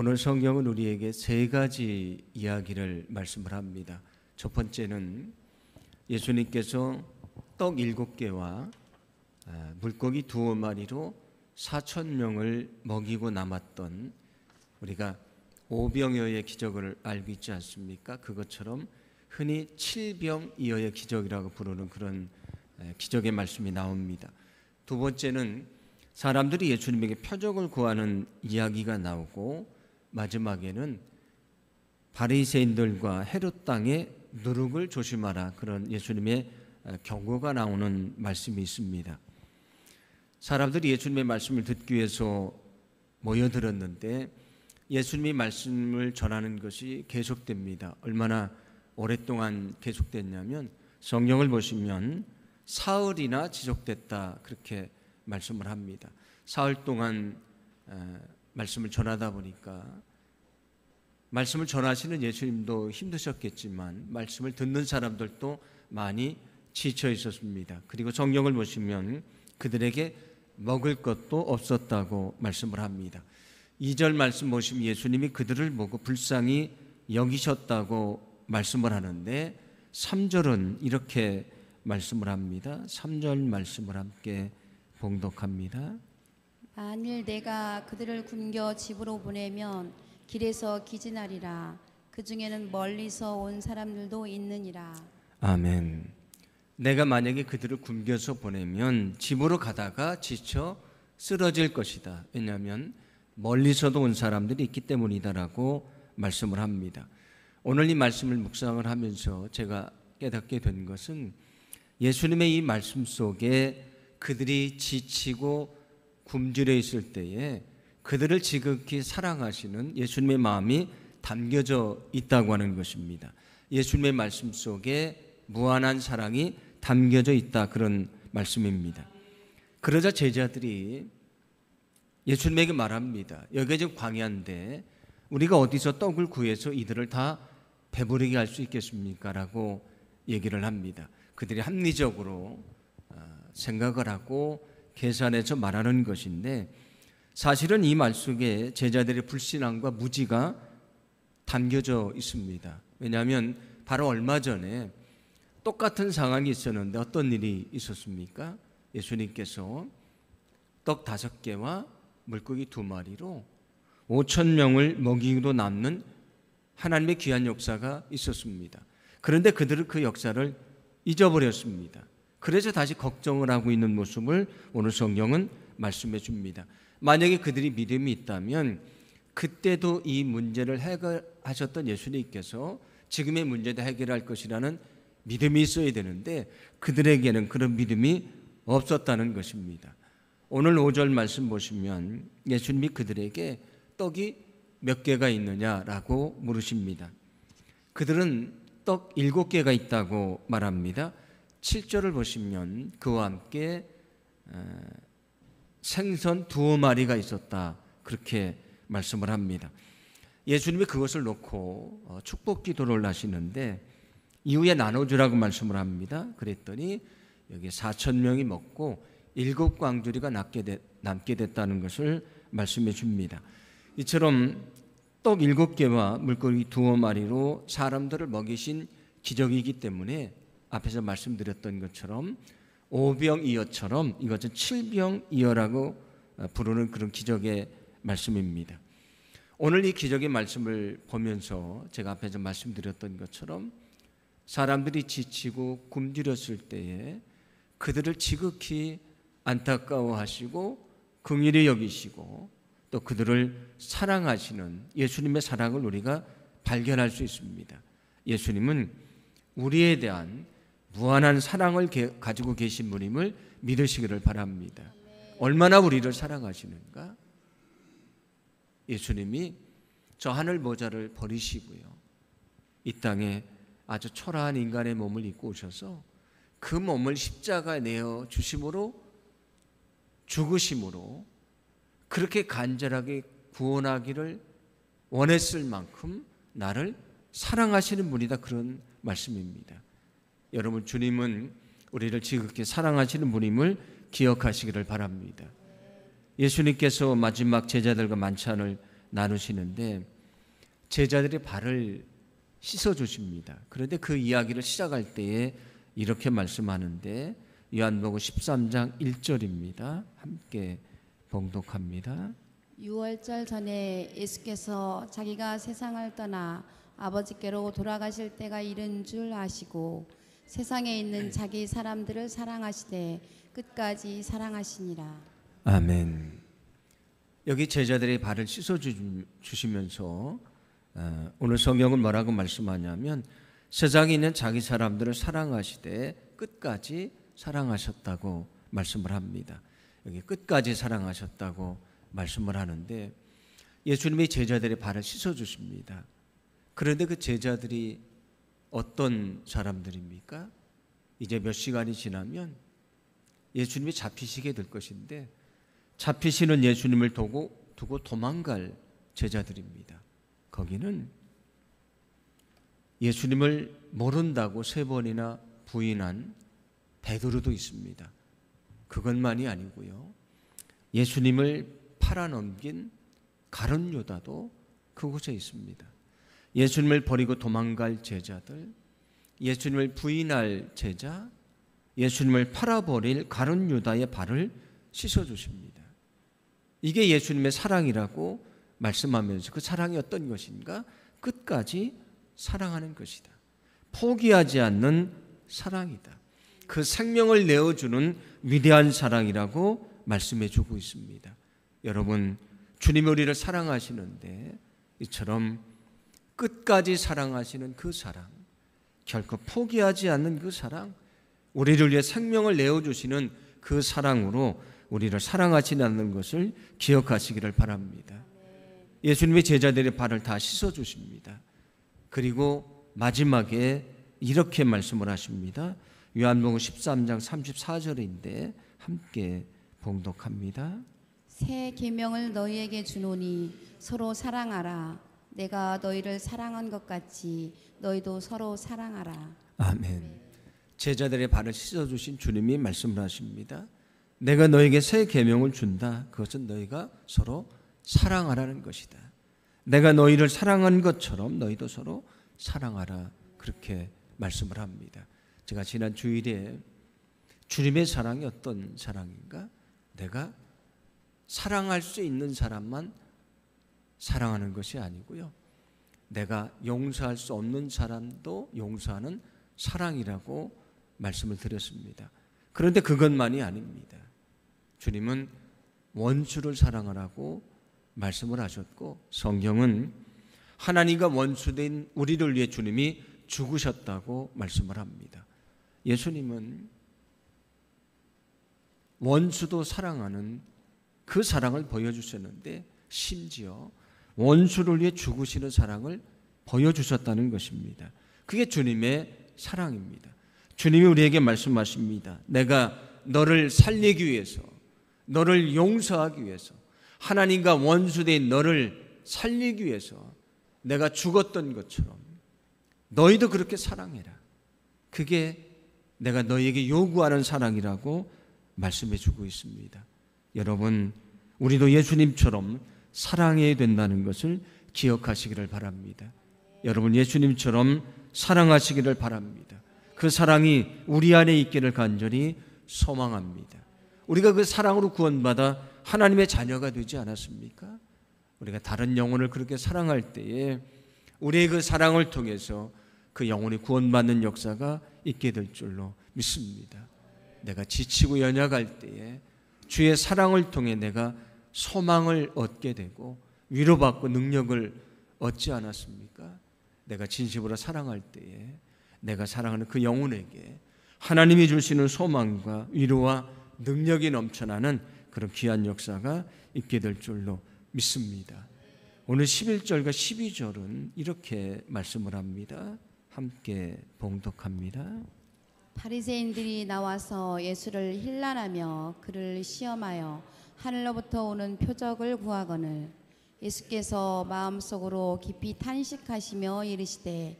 오늘 성경은 우리에게 세 가지 이야기를 말씀을 합니다. 첫 번째는 예수님께서 떡 7개와 물고기 2마리로 4,000명을 먹이고 남았던, 우리가 오병이어의 기적을 알고 있지 않습니까? 그것처럼 흔히 7병이어의 기적이라고 부르는 그런 기적의 말씀이 나옵니다. 두 번째는 사람들이 예수님에게 표적을 구하는 이야기가 나오고, 마지막에는 바리새인들과 헤롯 땅의 누룩을 조심하라, 그런 예수님의 경고가 나오는 말씀이 있습니다. 사람들이 예수님의 말씀을 듣기 위해서 모여들었는데 예수님이 말씀을 전하는 것이 계속됩니다. 얼마나 오랫동안 계속됐냐면 성경을 보시면 사흘이나 지속됐다, 그렇게 말씀을 합니다. 사흘 동안 말씀을 전하다 보니까 말씀을 전하시는 예수님도 힘드셨겠지만 말씀을 듣는 사람들도 많이 지쳐 있었습니다. 그리고 성경을 보시면 그들에게 먹을 것도 없었다고 말씀을 합니다. 2절 말씀 보시면 예수님이 그들을 보고 불쌍히 여기셨다고 말씀을 하는데 3절은 이렇게 말씀을 합니다. 3절 말씀을 함께 봉독합니다. 만일 내가 그들을 굶겨 집으로 보내면 길에서 기진하리라. 그 중에는 멀리서 온 사람들도 있느니라. 아멘. 내가 만약에 그들을 굶겨서 보내면 집으로 가다가 지쳐 쓰러질 것이다. 왜냐하면 멀리서도 온 사람들이 있기 때문이다라고 말씀을 합니다. 오늘 이 말씀을 묵상을 하면서 제가 깨닫게 된 것은 예수님의 이 말씀 속에 그들이 지치고 굶주려 있을 때에 그들을 지극히 사랑하시는 예수님의 마음이 담겨져 있다고 하는 것입니다. 예수님의 말씀 속에 무한한 사랑이 담겨져 있다, 그런 말씀입니다. 그러자 제자들이 예수님에게 말합니다. 여기가 지금 광야인데 우리가 어디서 떡을 구해서 이들을 다 배부르게 할 수 있겠습니까? 라고 얘기를 합니다. 그들이 합리적으로 생각을 하고 계산해서 말하는 것인데, 사실은 이 말 속에 제자들의 불신앙과 무지가 담겨져 있습니다. 왜냐하면 바로 얼마 전에 똑같은 상황이 있었는데 어떤 일이 있었습니까? 예수님께서 떡 5개와 물고기 2마리로 5,000명을 먹이고 남는 하나님의 귀한 역사가 있었습니다. 그런데 그들은 그 역사를 잊어버렸습니다. 그래서 다시 걱정을 하고 있는 모습을 오늘 성경은 말씀해 줍니다. 만약에 그들이 믿음이 있다면 그때도 이 문제를 해결하셨던 예수님께서 지금의 문제도 해결할 것이라는 믿음이 있어야 되는데 그들에게는 그런 믿음이 없었다는 것입니다. 오늘 5절 말씀 보시면 예수님이 그들에게 떡이 몇 개가 있느냐라고 물으십니다. 그들은 떡 7개가 있다고 말합니다. 7절을 보시면 그와 함께 생선 2마리가 있었다, 그렇게 말씀을 합니다. 예수님이 그것을 놓고 축복 기도를 하시는데 이후에 나눠주라고 말씀을 합니다. 그랬더니 여기 4,000명이 먹고 7광주리가 남게 됐다는 것을 말씀해 줍니다. 이처럼 떡 7개와 물고기 2마리로 사람들을 먹이신 기적이기 때문에 앞에서 말씀드렸던 것처럼 오병이어처럼 이것은 7병이어라고 부르는 그런 기적의 말씀입니다. 오늘 이 기적의 말씀을 보면서 제가 앞에서 말씀드렸던 것처럼 사람들이 지치고 굶주렸을 때에 그들을 지극히 안타까워하시고 긍휼히 여기시고 또 그들을 사랑하시는 예수님의 사랑을 우리가 발견할 수 있습니다. 예수님은 우리에 대한 무한한 사랑을 가지고 계신 분임을 믿으시기를 바랍니다. 얼마나 우리를 사랑하시는가? 예수님이 저 하늘 보좌를 버리시고요, 이 땅에 아주 초라한 인간의 몸을 입고 오셔서 그 몸을 십자가에 내어 주심으로, 죽으심으로 그렇게 간절하게 구원하기를 원했을 만큼 나를 사랑하시는 분이다, 그런 말씀입니다. 여러분, 주님은 우리를 지극히 사랑하시는 분임을 기억하시기를 바랍니다. 예수님께서 마지막 제자들과 만찬을 나누시는데 제자들이 발을 씻어 주십니다. 그런데 그 이야기를 시작할 때에 이렇게 말씀하는데 요한복음 13장 1절입니다. 함께 봉독합니다. 유월절 전에 예수께서 자기가 세상을 떠나 아버지께로 돌아가실 때가 이른 줄 아시고 세상에 있는 자기 사람들을 사랑하시되 끝까지 사랑하시니라. 아멘. 여기 제자들이 발을 씻어 주시면서 오늘 성경은 뭐라고 말씀하냐면 세상에 있는 자기 사람들을 사랑하시되 끝까지 사랑하셨다고 말씀을 합니다. 여기 끝까지 사랑하셨다고 말씀을 하는데 예수님이 제자들의 발을 씻어 주십니다. 그런데 그 제자들이 어떤 사람들입니까? 이제 몇 시간이 지나면 예수님이 잡히시게 될 것인데 잡히시는 예수님을 두고 도망갈 제자들입니다. 거기는 예수님을 모른다고 3번이나 부인한 베드로도 있습니다. 그것만이 아니고요. 예수님을 팔아넘긴 가룟 유다도 그곳에 있습니다. 예수님을 버리고 도망갈 제자들, 예수님을 부인할 제자, 예수님을 팔아버릴 가룟 유다의 발을 씻어주십니다. 이게 예수님의 사랑이라고 말씀하면서 그 사랑이 어떤 것인가? 끝까지 사랑하는 것이다. 포기하지 않는 사랑이다. 그 생명을 내어주는 위대한 사랑이라고 말씀해 주고 있습니다. 여러분, 주님이 우리를 사랑하시는데 이처럼 끝까지 사랑하시는 그 사랑, 결코 포기하지 않는 그 사랑, 우리를 위해 생명을 내어주시는 그 사랑으로 우리를 사랑하시는 것을 기억하시기를 바랍니다. 예수님의 제자들의 발을 다 씻어주십니다. 그리고 마지막에 이렇게 말씀을 하십니다. 요한복음 13장 34절인데 함께 봉독합니다. 새 계명을 너희에게 주노니 서로 사랑하라. 내가 너희를 사랑한 것 같이 너희도 서로 사랑하라. 아멘. 제자들의 발을 씻어주신 주님이 말씀을 하십니다. 내가 너에게 새 계명을 준다. 그것은 너희가 서로 사랑하라는 것이다. 내가 너희를 사랑한 것처럼 너희도 서로 사랑하라. 그렇게 말씀을 합니다. 제가 지난 주일에 주님의 사랑이 어떤 사랑인가? 내가 사랑할 수 있는 사람만 사랑하는 것이 아니고요. 내가 용서할 수 없는 사람도 용서하는 사랑이라고 말씀을 드렸습니다. 그런데 그것만이 아닙니다. 주님은 원수를 사랑하라고 말씀을 하셨고 성경은 하나님과 원수된 우리를 위해 주님이 죽으셨다고 말씀을 합니다. 예수님은 원수도 사랑하는 그 사랑을 보여주셨는데 심지어 원수를 위해 죽으시는 사랑을 보여주셨다는 것입니다. 그게 주님의 사랑입니다. 주님이 우리에게 말씀하십니다. 내가 너를 살리기 위해서, 너를 용서하기 위해서, 하나님과 원수된 너를 살리기 위해서 내가 죽었던 것처럼 너희도 그렇게 사랑해라. 그게 내가 너희에게 요구하는 사랑이라고 말씀해 주고 있습니다. 여러분, 우리도 예수님처럼 사랑해야 된다는 것을 기억하시기를 바랍니다. 여러분, 예수님처럼 사랑하시기를 바랍니다. 그 사랑이 우리 안에 있기를 간절히 소망합니다. 우리가 그 사랑으로 구원받아 하나님의 자녀가 되지 않았습니까? 우리가 다른 영혼을 그렇게 사랑할 때에 우리의 그 사랑을 통해서 그 영혼이 구원받는 역사가 있게 될 줄로 믿습니다. 내가 지치고 연약할 때에 주의 사랑을 통해 내가 소망을 얻게 되고 위로받고 능력을 얻지 않았습니까? 내가 진심으로 사랑할 때에 내가 사랑하는 그 영혼에게 하나님이 주시는 소망과 위로와 능력이 넘쳐나는 그런 귀한 역사가 있게 될 줄로 믿습니다. 오늘 11절과 12절은 이렇게 말씀을 합니다. 함께 봉독합니다. 바리새인들이 나와서 예수를 힐난하며 그를 시험하여 하늘로부터 오는 표적을 구하거늘 예수께서 마음속으로 깊이 탄식하시며 이르시되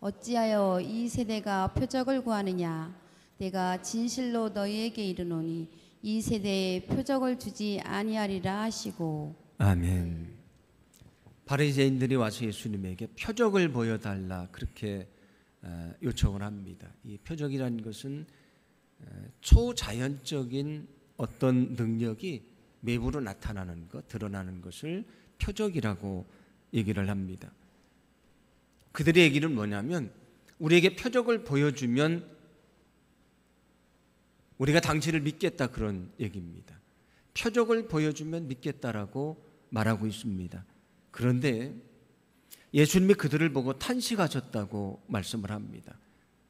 어찌하여 이 세대가 표적을 구하느냐 내가 진실로 너희에게 이르노니 이 세대에 표적을 주지 아니하리라 하시고. 아멘. 바리새인들이 와서 예수님에게 표적을 보여달라 그렇게 요청을 합니다. 이 표적이라는 것은 초자연적인 어떤 능력이 외부로 나타나는 것, 드러나는 것을 표적이라고 얘기를 합니다. 그들의 얘기는 뭐냐면 우리에게 표적을 보여주면 우리가 당신을 믿겠다 그런 얘기입니다. 표적을 보여주면 믿겠다라고 말하고 있습니다. 그런데 예수님이 그들을 보고 탄식하셨다고 말씀을 합니다.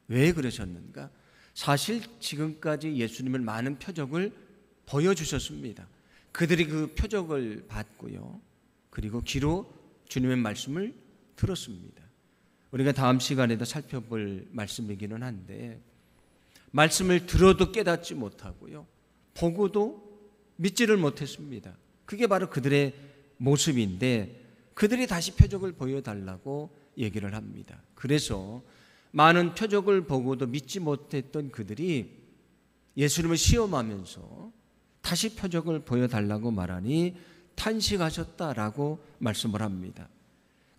왜 그러셨는가? 사실 지금까지 예수님은 많은 표적을 보여주셨습니다. 그들이 그 표적을 받고요. 그리고 귀로 주님의 말씀을 들었습니다. 우리가 다음 시간에도 살펴볼 말씀이기는 한데 말씀을 들어도 깨닫지 못하고요. 보고도 믿지를 못했습니다. 그게 바로 그들의 모습인데 그들이 다시 표적을 보여달라고 얘기를 합니다. 그래서 많은 표적을 보고도 믿지 못했던 그들이 예수님을 시험하면서 다시 표적을 보여달라고 말하니 탄식하셨다라고 말씀을 합니다.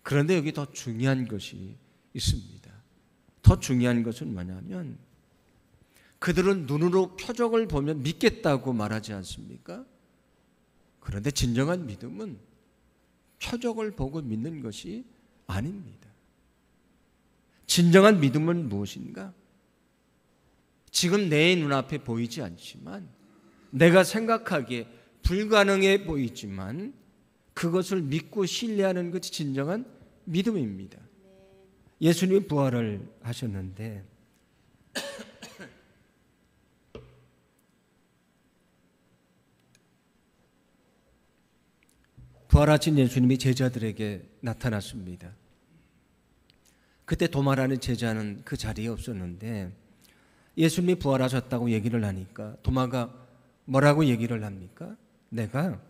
그런데 여기 더 중요한 것이 있습니다. 더 중요한 것은 뭐냐면 그들은 눈으로 표적을 보면 믿겠다고 말하지 않습니까? 그런데 진정한 믿음은 표적을 보고 믿는 것이 아닙니다. 진정한 믿음은 무엇인가? 지금 내 눈앞에 보이지 않지만 내가 생각하기에 불가능해 보이지만 그것을 믿고 신뢰하는 것이 진정한 믿음입니다. 예수님이 부활을 하셨는데 부활하신 예수님이 제자들에게 나타났습니다. 그때 도마라는 제자는 그 자리에 없었는데 예수님이 부활하셨다고 얘기를 하니까 도마가 뭐라고 얘기를 합니까? 내가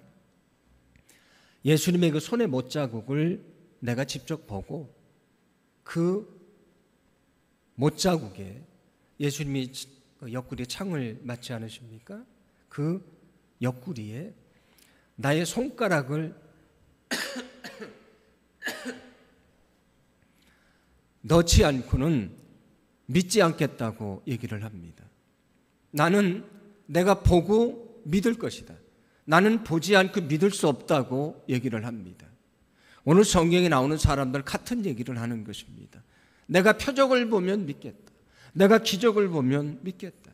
예수님의 그 손의 못자국을 내가 직접 보고 그 못자국에 예수님이 옆구리에 창을 맞지 않으십니까? 그 옆구리에 나의 손가락을 넣지 않고는 믿지 않겠다고 얘기를 합니다. 나는 내가 보고 믿을 것이다. 나는 보지 않고 믿을 수 없다고 얘기를 합니다. 오늘 성경에 나오는 사람들 같은 얘기를 하는 것입니다. 내가 표적을 보면 믿겠다. 내가 기적을 보면 믿겠다.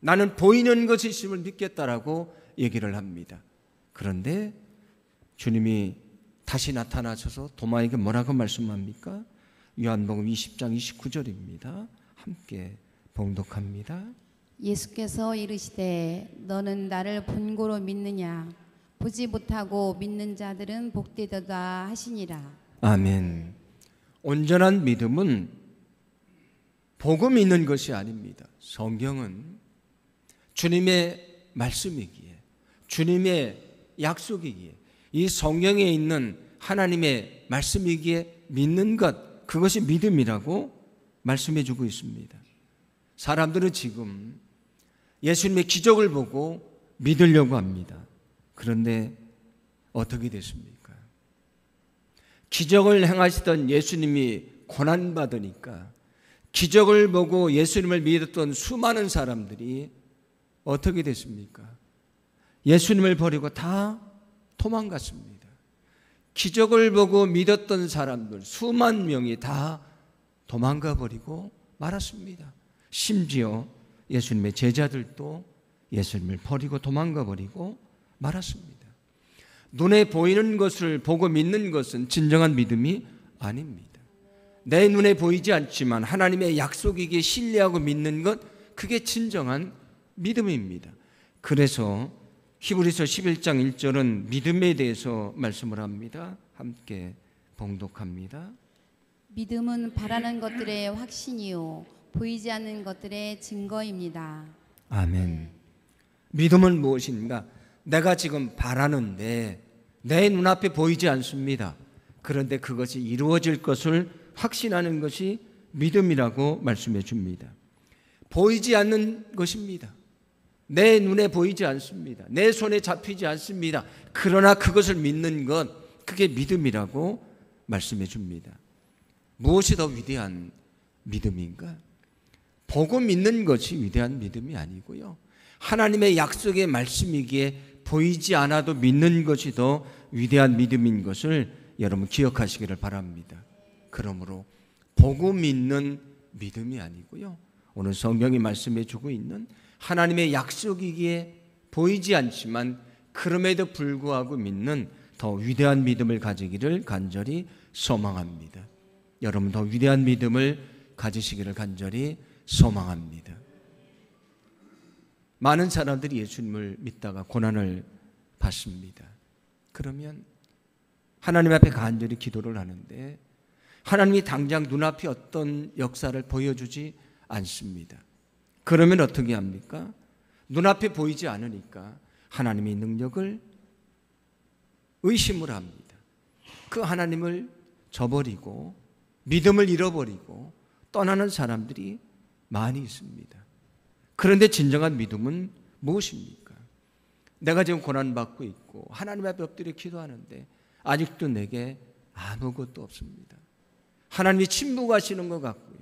나는 보이는 것이 있음을 믿겠다라고 얘기를 합니다. 그런데 주님이 다시 나타나셔서 도마에게 뭐라고 말씀합니까? 요한복음 20장 29절입니다. 함께 봉독합니다. 예수께서 이르시되 너는 나를 본고로 믿느냐? 보지 못하고 믿는 자들은 복되도다 하시니라. 아멘. 온전한 믿음은 보고 믿는 것이 아닙니다. 성경은 주님의 말씀이기에 주님의 약속이기에 이 성경에 있는 하나님의 말씀이기에 믿는 것, 그것이 믿음이라고 말씀해 주고 있습니다. 사람들은 지금 예수님의 기적을 보고 믿으려고 합니다. 그런데 어떻게 됐습니까? 기적을 행하시던 예수님이 고난받으니까 기적을 보고 예수님을 믿었던 수많은 사람들이 어떻게 됐습니까? 예수님을 버리고 다 도망갔습니다. 기적을 보고 믿었던 사람들 수만 명이 다 도망가 버리고 말았습니다. 심지어 예수님의 제자들도 예수님을 버리고 도망가 버리고 말았습니다. 눈에 보이는 것을 보고 믿는 것은 진정한 믿음이 아닙니다. 내 눈에 보이지 않지만 하나님의 약속이기에 신뢰하고 믿는 것, 그게 진정한 믿음입니다. 그래서 히브리서 11장 1절은 믿음에 대해서 말씀을 합니다. 함께 봉독합니다. 믿음은 바라는 것들의 확신이요 보이지 않는 것들의 증거입니다. 아멘. 믿음은 무엇인가? 내가 지금 바라는데 내 눈앞에 보이지 않습니다. 그런데 그것이 이루어질 것을 확신하는 것이 믿음이라고 말씀해 줍니다. 보이지 않는 것입니다. 내 눈에 보이지 않습니다. 내 손에 잡히지 않습니다. 그러나 그것을 믿는 것, 그게 믿음이라고 말씀해 줍니다. 무엇이 더 위대한 믿음인가? 보고 믿는 것이 위대한 믿음이 아니고요, 하나님의 약속의 말씀이기에 보이지 않아도 믿는 것이 더 위대한 믿음인 것을 여러분 기억하시기를 바랍니다. 그러므로 보고 믿는 믿음이 아니고요, 오늘 성경이 말씀해 주고 있는 하나님의 약속이기에 보이지 않지만 그럼에도 불구하고 믿는 더 위대한 믿음을 가지기를 간절히 소망합니다. 여러분 더 위대한 믿음을 가지시기를 간절히 소망합니다. 많은 사람들이 예수님을 믿다가 고난을 받습니다. 그러면 하나님 앞에 간절히 기도를 하는데 하나님이 당장 눈앞에 어떤 역사를 보여주지 않습니다. 그러면 어떻게 합니까? 눈앞에 보이지 않으니까 하나님의 능력을 의심을 합니다. 그 하나님을 저버리고 믿음을 잃어버리고 떠나는 사람들이 많이 있습니다. 그런데 진정한 믿음은 무엇입니까? 내가 지금 고난받고 있고 하나님 앞에 엎드려 기도하는데 아직도 내게 아무것도 없습니다. 하나님이 침묵하시는 것 같고요,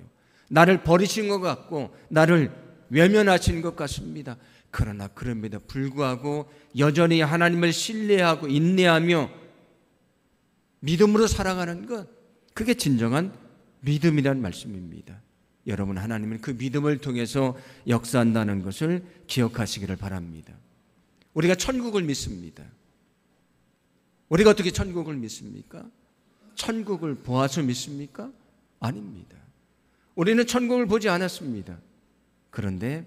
나를 버리신 것 같고 나를 외면하신 것 같습니다. 그러나 그럼에도 불구하고 여전히 하나님을 신뢰하고 인내하며 믿음으로 살아가는 것, 그게 진정한 믿음이라는 말씀입니다. 여러분, 하나님은 그 믿음을 통해서 역사한다는 것을 기억하시기를 바랍니다. 우리가 천국을 믿습니다. 우리가 어떻게 천국을 믿습니까? 천국을 보아서 믿습니까? 아닙니다. 우리는 천국을 보지 않았습니다. 그런데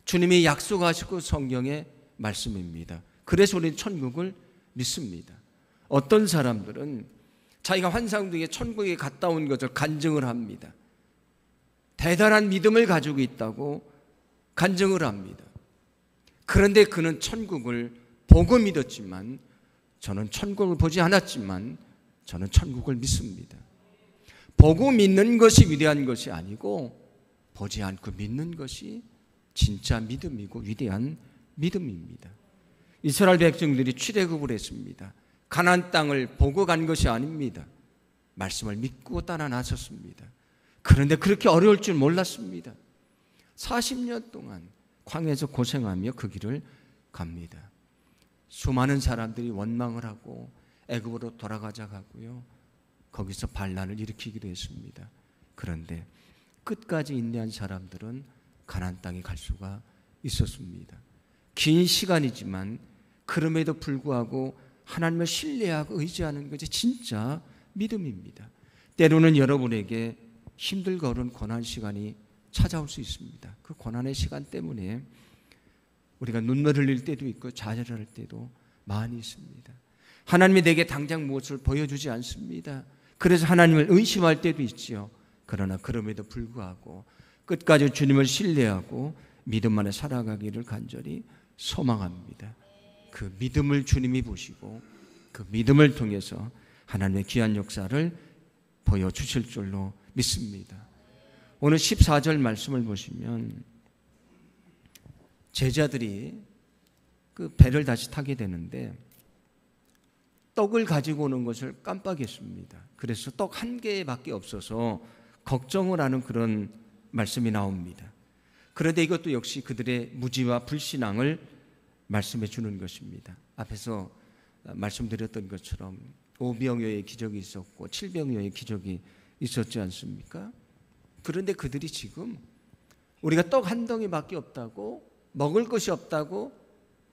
주님이 약속하시고 성경의 말씀입니다. 그래서 우리는 천국을 믿습니다. 어떤 사람들은 자기가 환상 중에 천국에 갔다 온 것을 간증을 합니다. 대단한 믿음을 가지고 있다고 간증을 합니다. 그런데 그는 천국을 보고 믿었지만, 저는 천국을 보지 않았지만 저는 천국을 믿습니다. 보고 믿는 것이 위대한 것이 아니고 보지 않고 믿는 것이 진짜 믿음이고 위대한 믿음입니다. 이스라엘 백성들이 출애굽을 했습니다. 가나안 땅을 보고 간 것이 아닙니다. 말씀을 믿고 따라 나섰습니다. 그런데 그렇게 어려울 줄 몰랐습니다. 40년 동안 광야에서 고생하며 그 길을 갑니다. 수많은 사람들이 원망을 하고 애굽으로 돌아가자 하고요, 거기서 반란을 일으키기도 했습니다. 그런데 끝까지 인내한 사람들은 가나안 땅에 갈 수가 있었습니다. 긴 시간이지만 그럼에도 불구하고 하나님을 신뢰하고 의지하는 것이 진짜 믿음입니다. 때로는 여러분에게 힘들고 어려운 고난 시간이 찾아올 수 있습니다. 그 고난의 시간 때문에 우리가 눈물을 흘릴 때도 있고 좌절할 때도 많이 있습니다. 하나님이 내게 당장 무엇을 보여주지 않습니다. 그래서 하나님을 의심할 때도 있지요. 그러나 그럼에도 불구하고 끝까지 주님을 신뢰하고 믿음 안에 살아가기를 간절히 소망합니다. 그 믿음을 주님이 보시고 그 믿음을 통해서 하나님의 귀한 역사를 보여주실 줄로 믿습니다. 오늘 14절 말씀을 보시면 제자들이 그 배를 다시 타게 되는데 떡을 가지고 오는 것을 깜빡했습니다. 그래서 떡 한 개밖에 없어서 걱정을 하는 그런 말씀이 나옵니다. 그런데 이것도 역시 그들의 무지와 불신앙을 말씀해 주는 것입니다. 앞에서 말씀드렸던 것처럼 5병여의 기적이 있었고 7병여의 기적이 있었지 않습니까? 그런데 그들이 지금 우리가 떡 한 덩이밖에 없다고, 먹을 것이 없다고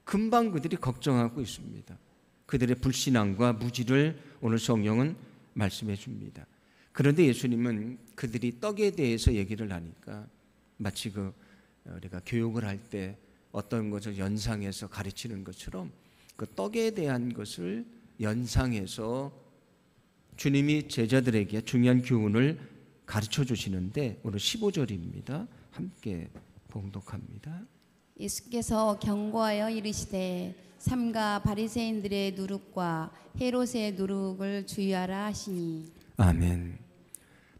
금방 그들이 걱정하고 있습니다. 그들의 불신앙과 무지를 오늘 성경은 말씀해 줍니다. 그런데 예수님은 그들이 떡에 대해서 얘기를 하니까 마치 우리가 교육을 할 때 어떤 것을 연상해서 가르치는 것처럼 그 떡에 대한 것을 연상해서 주님이 제자들에게 중요한 교훈을 가르쳐 주시는데 오늘 15절입니다. 함께 봉독합니다. 예수께서 경고하여 이르시되 삼가 바리새인들의 누룩과 헤롯의 누룩을 주의하라 하시니. 아멘.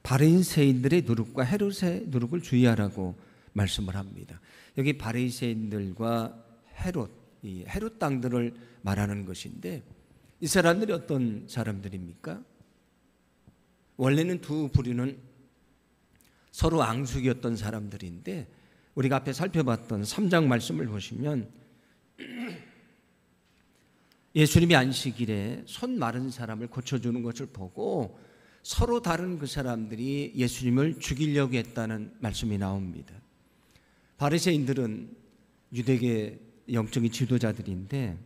바리새인들의 누룩과 헤롯의 누룩을 주의하라고 말씀을 합니다. 여기 바리새인들과 헤롯, 이 헤롯 땅들을 말하는 것인데 이 사람들이 어떤 사람들입니까? 원래는 두 부류는 서로 앙숙이었던 사람들인데 우리가 앞에 살펴봤던 3장 말씀을 보시면 예수님이 안식일에 손 마른 사람을 고쳐주는 것을 보고 서로 다른 그 사람들이 예수님을 죽이려고 했다는 말씀이 나옵니다. 바리새인들은 유대계 영적인 지도자들인데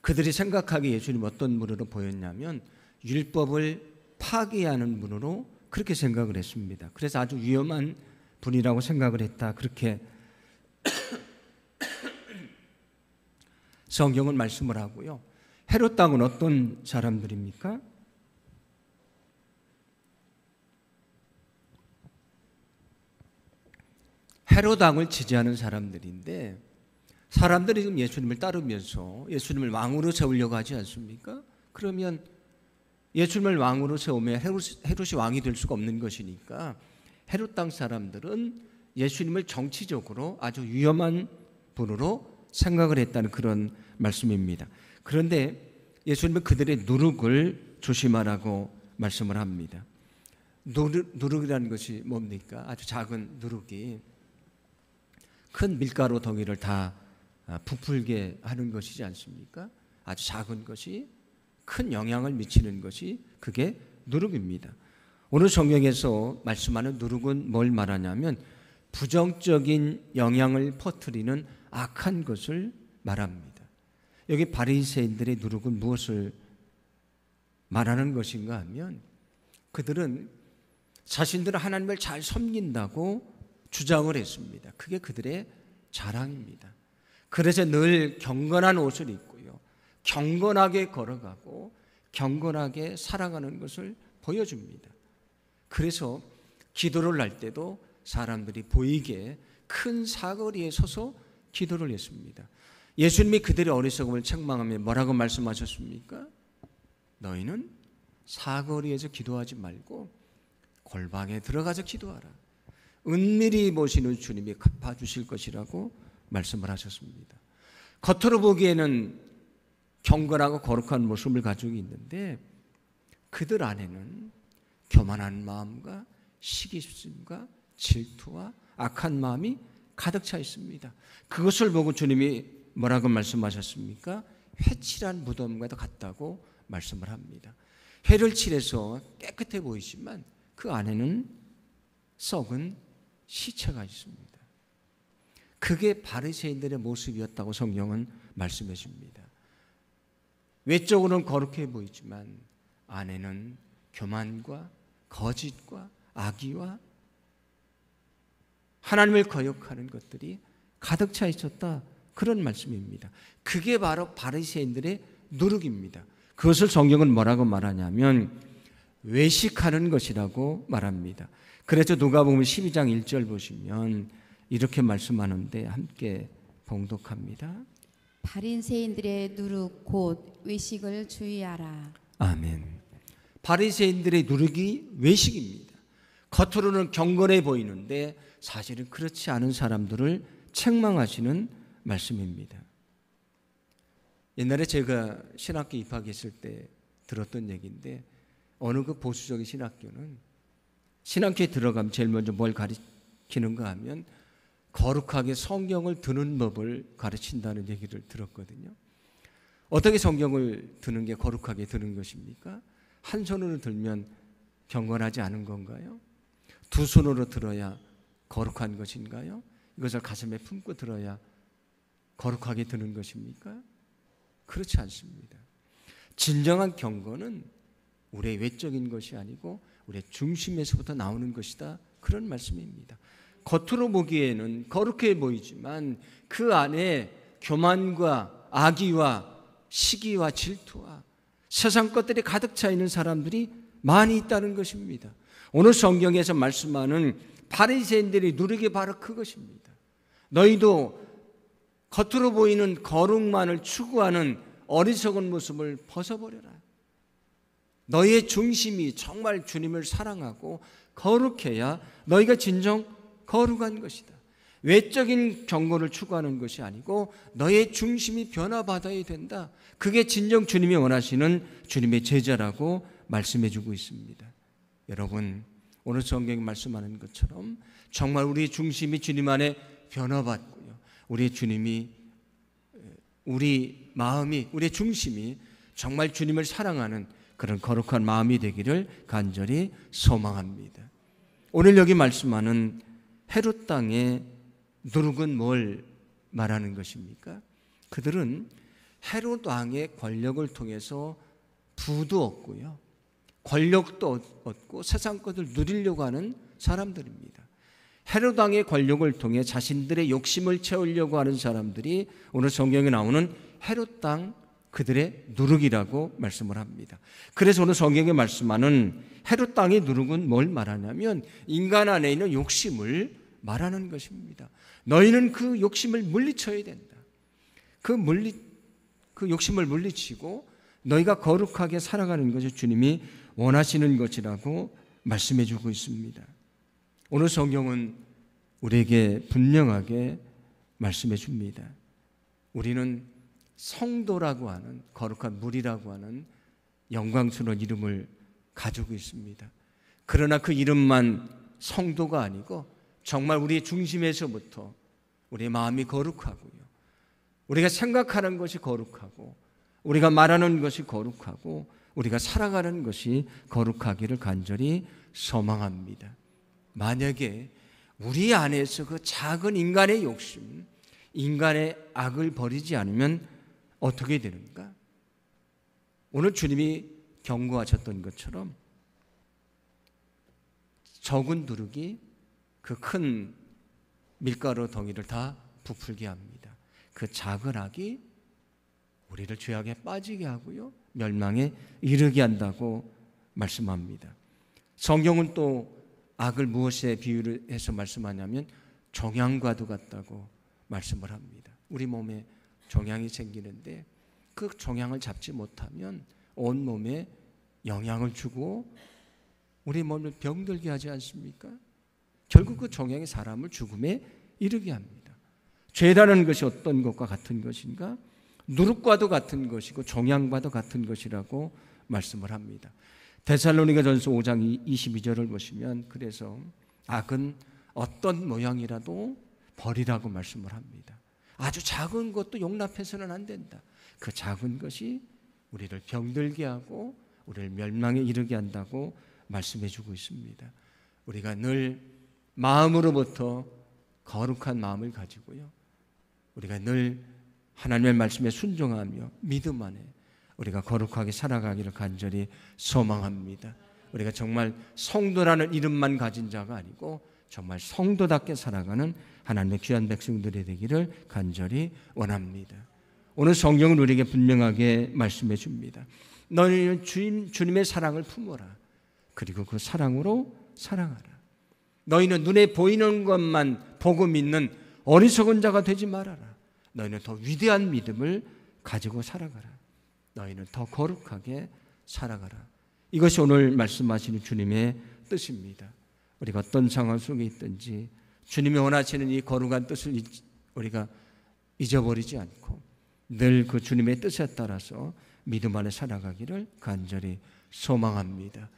그들이 생각하기에 예수님 어떤 분으로 보였냐면 율법을 파기하는 분으로 그렇게 생각을 했습니다. 그래서 아주 위험한 분이라고 생각을 했다. 그렇게 성경은 말씀을 하고요. 헤롯 당은 어떤 사람들입니까? 헤롯 왕을 지지하는 사람들인데 사람들이 지금 예수님을 따르면서 예수님을 왕으로 세우려고 하지 않습니까? 그러면 예수님을 왕으로 세우면 헤롯이 왕이 될 수가 없는 것이니까 헤롯 땅 사람들은 예수님을 정치적으로 아주 위험한 분으로 생각을 했다는 그런 말씀입니다. 그런데 예수님은 그들의 누룩을 조심하라고 말씀을 합니다. 누룩이라는 것이 뭡니까? 아주 작은 누룩이 큰 밀가루 덩이를 다 부풀게 하는 것이지 않습니까? 아주 작은 것이 큰 영향을 미치는 것이 그게 누룩입니다. 오늘 성경에서 말씀하는 누룩은 뭘 말하냐면 부정적인 영향을 퍼뜨리는 악한 것을 말합니다. 여기 바리새인들의 누룩은 무엇을 말하는 것인가 하면 그들은 자신들은 하나님을 잘 섬긴다고 주장을 했습니다. 그게 그들의 자랑입니다. 그래서 늘 경건한 옷을 입고요. 경건하게 걸어가고 경건하게 살아가는 것을 보여줍니다. 그래서 기도를 할 때도 사람들이 보이게 큰 사거리에 서서 기도를 했습니다. 예수님이 그들의 어리석음을 책망하며 뭐라고 말씀하셨습니까? 너희는 사거리에서 기도하지 말고 골방에 들어가서 기도하라. 은밀히 보시는 주님이 갚아주실 것이라고 말씀을 하셨습니다. 겉으로 보기에는 경건하고 거룩한 모습을 가지고 있는데 그들 안에는 교만한 마음과 시기심과 질투와 악한 마음이 가득 차 있습니다. 그것을 보고 주님이 뭐라고 말씀하셨습니까? 회칠한 무덤과도 같다고 말씀을 합니다. 회를 칠해서 깨끗해 보이지만 그 안에는 썩은 시체가 있습니다. 그게 바리새인들의 모습이었다고 성경은 말씀해 줍니다. 외적으로는 거룩해 보이지만 안에는 교만과 거짓과 악의와 하나님을 거역하는 것들이 가득 차 있었다. 그런 말씀입니다. 그게 바로 바리새인들의 누룩입니다. 그것을 성경은 뭐라고 말하냐면 외식하는 것이라고 말합니다. 그래서 누가복음 12장 1절 보시면 이렇게 말씀하는데 함께 봉독합니다. 바리새인들의 누룩 곧 외식을 주의하라. 아멘. 바리새인들의 누룩이 외식입니다. 겉으로는 경건해 보이는데 사실은 그렇지 않은 사람들을 책망하시는 말씀입니다. 옛날에 제가 신학교 입학했을 때 들었던 얘기인데 어느 그 보수적인 신학교는 신학교에 들어가면 제일 먼저 뭘 가르치는가 하면 거룩하게 성경을 드는 법을 가르친다는 얘기를 들었거든요. 어떻게 성경을 드는 게 거룩하게 드는 것입니까? 한 손으로 들면 경건하지 않은 건가요? 두 손으로 들어야 거룩한 것인가요? 이것을 가슴에 품고 들어야 거룩하게 드는 것입니까? 그렇지 않습니다. 진정한 경건은 우리의 외적인 것이 아니고 우리의 중심에서부터 나오는 것이다. 그런 말씀입니다. 겉으로 보기에는 거룩해 보이지만 그 안에 교만과 악의와 시기와 질투와 세상 것들이 가득 차 있는 사람들이 많이 있다는 것입니다. 오늘 성경에서 말씀하는 바리새인들이 누리게 바로 그것입니다. 너희도 겉으로 보이는 거룩만을 추구하는 어리석은 모습을 벗어버려라. 너희의 중심이 정말 주님을 사랑하고 거룩해야 너희가 진정 거룩한 것이다. 외적인 경건을 추구하는 것이 아니고 너의 중심이 변화받아야 된다. 그게 진정 주님이 원하시는 주님의 제자라고 말씀해 주고 있습니다. 여러분, 오늘 성경이 말씀하는 것처럼 정말 우리의 중심이 주님 안에 변화받고요, 우리의 주님이, 우리 마음이, 우리의 중심이 정말 주님을 사랑하는 그런 거룩한 마음이 되기를 간절히 소망합니다. 오늘 여기 말씀하는 헤롯 땅의 누룩은 뭘 말하는 것입니까? 그들은 헤롯 왕의 권력을 통해서 부도 얻고요, 권력도 얻고 세상 것을 누리려고 하는 사람들입니다. 헤롯 왕의 권력을 통해 자신들의 욕심을 채우려고 하는 사람들이 오늘 성경에 나오는 헤롯 땅 그들의 누룩이라고 말씀을 합니다. 그래서 오늘 성경에 말씀하는 헤롯 땅의 누룩은 뭘 말하냐면 인간 안에 있는 욕심을 말하는 것입니다. 너희는 그 욕심을 물리쳐야 된다. 그 욕심을 물리치고 너희가 거룩하게 살아가는 것이 주님이 원하시는 것이라고 말씀해 주고 있습니다. 오늘 성경은 우리에게 분명하게 말씀해 줍니다. 우리는 성도라고 하는, 거룩한 무리라고 하는 영광스러운 이름을 가지고 있습니다. 그러나 그 이름만 성도가 아니고 정말 우리의 중심에서부터 우리의 마음이 거룩하고요, 우리가 생각하는 것이 거룩하고 우리가 말하는 것이 거룩하고 우리가 살아가는 것이 거룩하기를 간절히 소망합니다. 만약에 우리 안에서 그 작은 인간의 욕심, 인간의 악을 버리지 않으면 어떻게 되는가? 오늘 주님이 경고하셨던 것처럼 적은 누룩이 그 큰 밀가루 덩이를 다 부풀게 합니다. 그 작은 악이 우리를 죄악에 빠지게 하고요, 멸망에 이르게 한다고 말씀합니다. 성경은 또 악을 무엇에 비유를 해서 말씀하냐면 종양과도 같다고 말씀을 합니다. 우리 몸에 종양이 생기는데 그 종양을 잡지 못하면 온 몸에 영향을 주고 우리 몸을 병들게 하지 않습니까? 결국 그 종양이 사람을 죽음에 이르게 합니다. 죄라는 것이 어떤 것과 같은 것인가? 누룩과도 같은 것이고 종양과도 같은 것이라고 말씀을 합니다. 데살로니가전서 5장 22절을 보시면 그래서 악은 어떤 모양이라도 버리라고 말씀을 합니다. 아주 작은 것도 용납해서는 안 된다. 그 작은 것이 우리를 병들게 하고 우리를 멸망에 이르게 한다고 말씀해 주고 있습니다. 우리가 늘 마음으로부터 거룩한 마음을 가지고요, 우리가 늘 하나님의 말씀에 순종하며 믿음 안에 우리가 거룩하게 살아가기를 간절히 소망합니다. 우리가 정말 성도라는 이름만 가진 자가 아니고 정말 성도답게 살아가는 하나님의 귀한 백성들이 되기를 간절히 원합니다. 오늘 성경은 우리에게 분명하게 말씀해 줍니다. 너희는 주님의 사랑을 품어라. 그리고 그 사랑으로 사랑하라. 너희는 눈에 보이는 것만 보고 믿는 어리석은 자가 되지 말아라. 너희는 더 위대한 믿음을 가지고 살아가라. 너희는 더 거룩하게 살아가라. 이것이 오늘 말씀하시는 주님의 뜻입니다. 우리가 어떤 상황 속에 있든지 주님이 원하시는 이 거룩한 뜻을 우리가 잊어버리지 않고 늘 그 주님의 뜻에 따라서 믿음 안에 살아가기를 간절히 소망합니다.